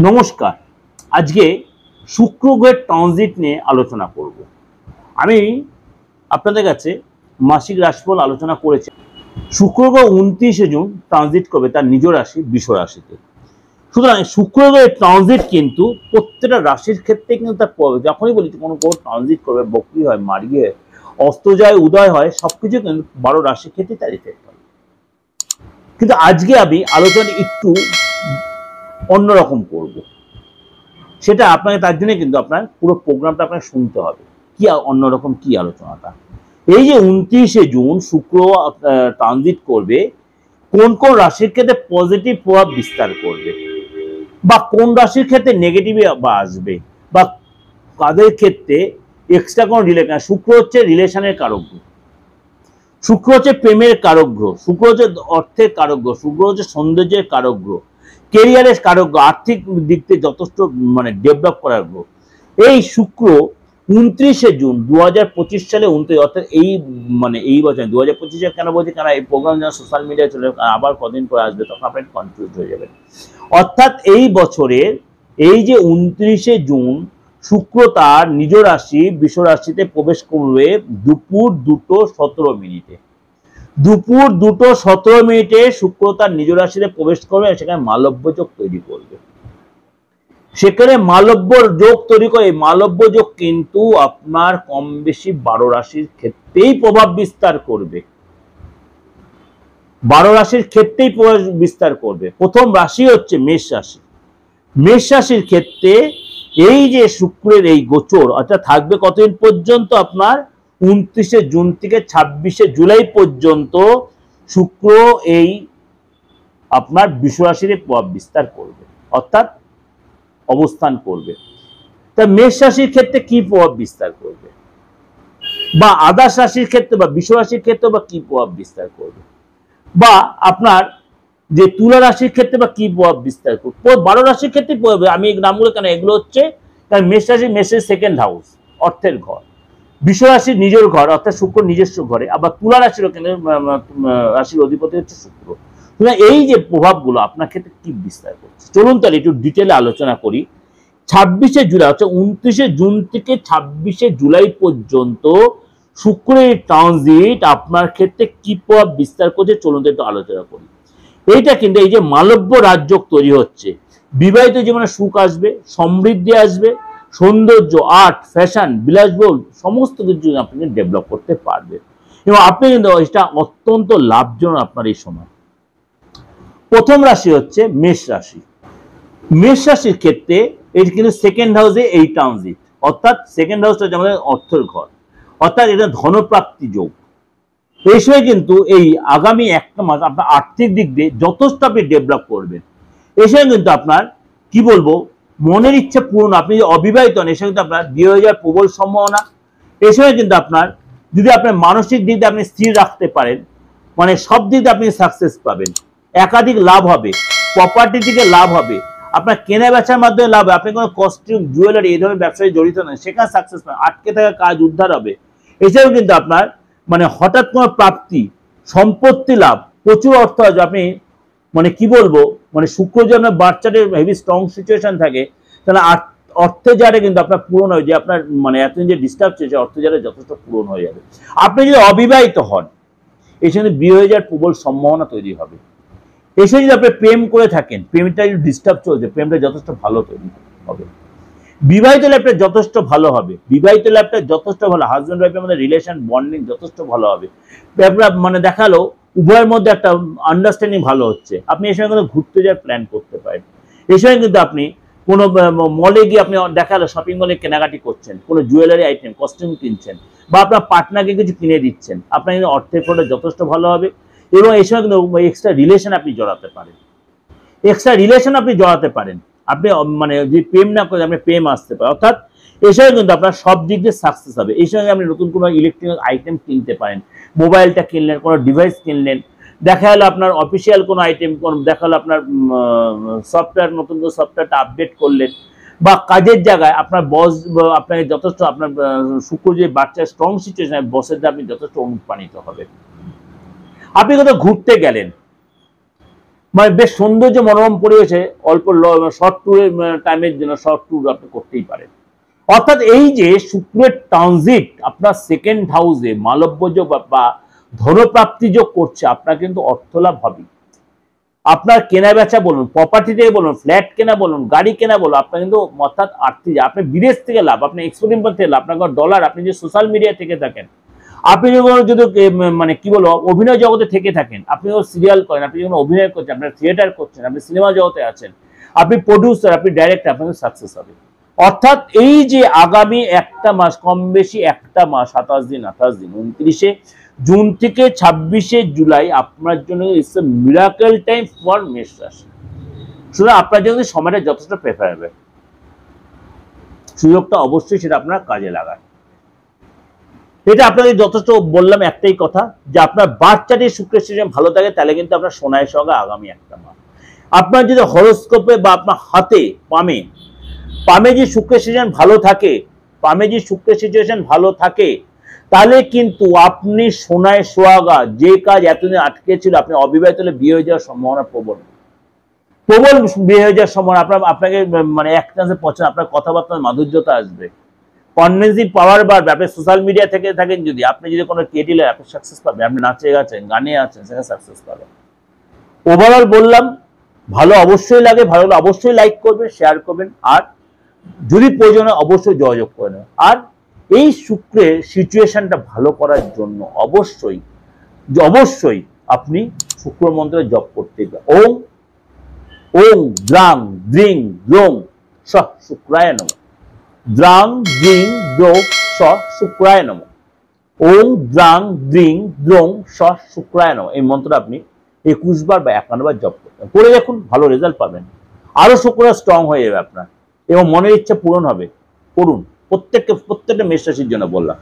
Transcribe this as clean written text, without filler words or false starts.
নমস্কার। আজকে শুক্র গ্রহের ট্রানজিট নিয়ে আলোচনা করব। আমি আপনাদের কাছে মাসিক রাশিফল আলোচনা করেছি। শুক্র গ্রহ 29শে জুন ট্রানজিট করবে তার নিজ রাশি বৃষ রাশিতে। সুতরাং শুক্র গ্রহের ট্রানজিট কিন্তু প্রত্যেকটা রাশির ক্ষেত্রে কিন্তু তার যখনই বলি কোনো গ্রহ ট্রানজিট করবে, বক্রি হয়, মার্গী হয়, অস্ত যায়, উদয় হয়, সবকিছু কিন্তু 12 রাশির ক্ষেত্রে তার ইফেক্ট হয়। কিন্তু আজকে আমি আলোচনা একটু অন্যরকম করব। সেটা আপনাকে তার জন্য কিন্তু আপনার পুরো প্রোগ্রামটা আপনাকে শুনতে হবে। কি অন্যরকম কি আলোচনাটা, এই যে 29শে জুন শুক্র ট্রানজিট করবে, কোন কোন রাশির ক্ষেত্রে পজিটিভ প্রভাব বিস্তার করবে বা কোন রাশির ক্ষেত্রে নেগেটিভ বা আসবে বা কাদের ক্ষেত্রে এক্সট্রা কোন রিলেশন। শুক্র হচ্ছে রিলেশনের কারক গ্রহ, শুক্র হচ্ছে প্রেমের কারক গ্রহ, শুক্র হচ্ছে অর্থের কারক গ্রহ, শুক্র হচ্ছে সৌন্দর্যের কারক গ্রহ, কেরিয়ারের কারক গ্রহ, আর্থিক দিক থেকে যথেষ্ট ডেভেলপ করার গ্রহ। এই শুক্র 29শে জুন 2025 সালে 29, অর্থাৎ এই বছর 2025 কেন বলছি, কারণ এই প্রোগ্রাম যেন সোশ্যাল মিডিয়ায় চলে আবার কদিন পরে আসবে, তখন আপনি কনফিউজ হয়ে যাবেন। অর্থাৎ এই বছরের এই যে 29শে জুন শুক্র তার নিজ রাশি বৃষ রাশিতে প্রবেশ করবে দুপুর 2:17। দুপুর 2:17 শুক্র তার নিজ রাশিতে প্রবেশ করবে, সেখানে মালব্য যোগ তৈরি করবে। সেখানে মালব্য যোগ তৈরি করে, মালব্য যোগ কিন্তু আপনার কম বেশি 12 রাশির ক্ষেত্রেই প্রভাব বিস্তার করবে। 12 রাশির ক্ষেত্রেই প্রভাব বিস্তার করবে। প্রথম রাশি হচ্ছে মেষ রাশি। মেষ রাশির ক্ষেত্রে এই যে শুক্রের এই গোচর অর্থাৎ থাকবে কতদিন পর্যন্ত, আপনার 29শে জুন থেকে 26শে জুলাই পর্যন্ত শুক্র এই আপনার বৃষ রাশিতে প্রভাব বিস্তার করবে, অর্থাৎ অবস্থান করবে। তা মেষ রাশির ক্ষেত্রে কি প্রভাব বিস্তার করবে বা আদার্স রাশির ক্ষেত্রে বা বৃষ রাশির ক্ষেত্রে বা কি প্রভাব বিস্তার করবে, বা আপনার যে তুলা রাশির ক্ষেত্রে বা কি প্রভাব বিস্তার করবে। 12 রাশির ক্ষেত্রে আমি নামগুলো কেন, এগুলো হচ্ছে কারণ মেষ রাশি, মেষের সেকেন্ড হাউস, অর্থের ঘর, বৃষ রাশির নিজের ঘর অর্থাৎ শুক্র নিজস্ব ঘরে, আবার তুলা রাশির রাশির অধিপতি হচ্ছে শুক্র। এই যে প্রভাবগুলো আপনার ক্ষেত্রে কি বিস্তার করছে, চলুন তাহলে একটু ডিটেলে আলোচনা করি। 26শে জুলাই অর্থাৎ 29শে জুন থেকে 26শে জুলাই পর্যন্ত শুক্রের ট্রানজিট আপনার ক্ষেত্রে কি প্রভাব বিস্তার করছে, চলুন একটু আলোচনা করি। এইটা কিন্তু এই যে মালব্য রাজযোগ তৈরি হচ্ছে, বিবাহিত জীবনে সুখ আসবে, সমৃদ্ধি আসবে, সৌন্দর্য, আর্ট, ফ্যাশন, বিলাসবহুল সমস্ত কিছু আপনি ডেভেলপ করতে পারবেন এবং আপনি কিন্তু এটা অত্যন্ত লাভজনক আপনার এই সময়। প্রথম রাশি হচ্ছে মেষ রাশি। মেষ রাশির ক্ষেত্রে এটি কিন্তু সেকেন্ড হাউসে এই ট্রানজিট, অর্থাৎ সেকেন্ড হাউসটা হচ্ছে আমাদের অর্থের ঘর, অর্থাৎ এটা ধনপ্রাপ্তি যোগ। এই সময় কিন্তু এই আগামী একটা মাস আপনার আর্থিক দিক দিয়ে যথেষ্ট আপনি ডেভেলপ করবেন। এই সময় কিন্তু আপনার কি বলবো, মনের ইচ্ছা পূরণ, আপনি অবিবাহিত হন এই সময় কিন্তু আপনার বিয়ে হয়ে যাওয়ার প্রবল সম্ভাবনা। এই সময় কিন্তু আপনার যদি আপনার মানসিক দিক দিয়ে আপনি স্থির রাখতে পারেন, সব দিক দিয়ে আপনি সাকসেস পাবেন, একাধিক লাভ হবে, প্রপার্টি থেকে লাভ হবে, আপনার কেনা বেচার মাধ্যমে লাভ হবে, আপনি কোনো কস্টিউম, জুয়েলারি এই ধরনের ব্যবসায় জড়িত নয়, সেখানে সাকসেস পাবেন, আটকে থাকা কাজ উদ্ধার হবে। এছাড়াও কিন্তু আপনার হঠাৎ কোনো প্রাপ্তি, সম্পত্তি লাভ, প্রচুর অর্থ আছে। আপনি কি বলবো, শুক্র যদি আপনার বাচ্চাদের হেভি স্ট্রং সিচুয়েশন থাকে, তাহলে অর্থের জায়গাটা কিন্তু আপনার পূরণ হয়, যে আপনার এতদিন যে ডিস্টার্ব চেয়েছে অর্থের জায়গাটা যথেষ্ট পূরণ হয়ে যাবে। আপনি যদি অবিবাহিত হন, এই সময় বিয়ে হয়ে যাওয়ার প্রবল সম্ভাবনা তৈরি হবে। এই সময় যদি আপনি প্রেম করে থাকেন, প্রেমটা যদি ডিস্টার্ব চলছে, প্রেমটা যথেষ্ট ভালো তৈরি হবে। বিবাহিত লাইফটা যথেষ্ট ভালো হবে, বিবাহিত লাইফটা যথেষ্ট ভালো, হাজব্যান্ড ওয়াইফের মধ্যে রিলেশন বন্ডিং যথেষ্ট ভালো হবে। দেখালো উভয়ের মধ্যে একটা আন্ডারস্ট্যান্ডিং ভালো হচ্ছে। আপনি এই সময় কিন্তু ঘুরতে যাওয়ার প্ল্যান করতে পারেন। এই সময় কিন্তু আপনি কোনো মলে গিয়ে আপনি দেখালো শপিং মলে কেনাকাটি করছেন, কোনো জুয়েলারি আইটেম, কস্টিউম কিনছেন, বা আপনার পার্টনারকে কিছু কিনে দিচ্ছেন, আপনার কিন্তু অর্থের ফলটা যথেষ্ট ভালো হবে। এবং এই সময় কিন্তু এক্সট্রা রিলেশন আপনি জড়াতে পারেন, আপনি যদি প্রেম না করে আপনি প্রেম আসতে পারে, অর্থাৎ এই সময় কিন্তু আপনার সব দিক দিয়ে সাকসেস হবে। এই সময় আপনি নতুন কোনো ইলেকট্রনিক আইটেম কিনতে পারেন, মোবাইলটা কিনলেন, কোনো ডিভাইস কিনলেন, দেখা গেলো আপনার অফিসিয়াল কোনো আইটেম, দেখা গেলো আপনার সফটওয়্যার, নতুন কোনো সফটওয়্যারটা আপডেট করলেন, বা কাজের জায়গায় আপনার বস আপনাকে যথেষ্ট, আপনার শুক্র যে বাচ্চার স্ট্রং সিচুয়েশন, বসের দ্বারা আপনি যথেষ্ট অনুপ্রাণিত হবে। আপনি কোথাও ঘুরতে গেলেন, মানে বেশ সৌন্দর্য মনোরম পরিবেশে অল্প শর্ট ট্যুরের টাইমের জন্য শর্ট ট্যুর আপনি করতেই পারেন। অর্থাৎ এই যে শুক্রের ট্রানজিট আপনার সেকেন্ড হাউসে মালব্যযোগ বা ধনপ্রাপ্তি যোগ করছে, আপনার কিন্তু অর্থলাভ হবে। আপনার কেনা বেচা বলুন, প্রপার্টিতে বলুন, ফ্ল্যাট কেনা বলুন, গাড়ি কেনা বলুন, আপনার কিন্তু অর্থাৎ আর্থিক, আপনি বিদেশ থেকে লাভ, আপনি এক্সপোর্ট ইম্পোর্ট থেকে লাভ, আপনার ডলার, আপনি যে সোশ্যাল মিডিয়া থেকে থাকেন, আপনি যদি মানে কি বলবো অভিনয় জগতে থেকে থাকেন, আপনি যখন সিরিয়াল করেন, আপনি যখন অভিনয় করছেন, আপনার থিয়েটার করছেন, আপনি সিনেমা জগতে আছেন, আপনি প্রডিউসার, আপনি ডাইরেক্টর, আপনাদের সাকসেস হবে। অর্থাৎ এই যে আগামী একটা মাস, কম বেশি একটা মাস, 27 দিন 28 দিন, 29শে জুন থেকে 26শে জুলাই আপনার জন্য it's a miracle time for মেষ রাশি। সুতরাং আপনার জন্য সময়টা যথেষ্ট প্রেফারেবল, সুযোগটা অবশ্যই সেটা আপনার কাজে লাগান। এটা আপনাদের যথেষ্ট বললাম। একটাই কথা যে আপনার বাচ্চাটির শুক্রের সিজন ভালো থাকে, তাহলে কিন্তু আপনার সোনায় সঙ্গে আগামী একটা মাস। আপনার যদি হরোস্কোপে বা আপনার হাতে পামে যে শুক্রের সিজন ভালো থাকে, পামে যে শুক্রের সিচুয়েশন ভালো থাকে, তাহলে কিন্তু আপনি সোনায় সোহাগা, যে কাজ এতদিন আটকে ছিল, আপনি অবিবাহিত হলে বিয়ে হয়ে যাওয়ার সম্ভাবনা প্রবল বিয়ে হয়ে যাওয়ার সম্ভাবনা। আপনাকে মানে এক চান্সে পছন্দ, আপনার কথাবার্তার মাধুর্যতা আসবে, কনভিন্সিং পাওয়ার বাড়বে। আপনি সোশ্যাল মিডিয়া থেকে থাকেন, যদি আপনি যদি কোনো ক্রিয়েটিভ, আপনি সাকসেস পাবেন। আপনি নাচে গেছেন, গানে আছেন, সেখানে সাকসেস পাবেন। ওভারঅল বললাম, ভালো অবশ্যই লাগে, ভালো লাগলে অবশ্যই লাইক করবেন, শেয়ার করবেন, আর যদি প্রয়োজন হয় অবশ্যই যোগাযোগ করে নেবেন। আর এই শুক্রের সিচুয়েশনটা ভালো করার জন্য অবশ্যই আপনি শুক্র মন্ত্রে জপ করতে হবে। ওম ওম দ্রাং দ্রিং দ্রোং স শুক্রায় নমঃ। দ্রাং দ্রিং দ্রোং স শুক্রায় নমঃ। ওম দ্রাং দ্রিং দ্রোং স শুক্রায় নমঃ। এই মন্ত্রটা আপনি 21 বার বা 51 বার জপ করবেন। করে দেখুন, ভালো রেজাল্ট পাবেন, আরো শুক্র স্ট্রং হয়ে যাবে আপনার, এবং মনের ইচ্ছা পূরণ হবে। করুন, প্রত্যেকটা মেষ রাশির জন্য বললাম।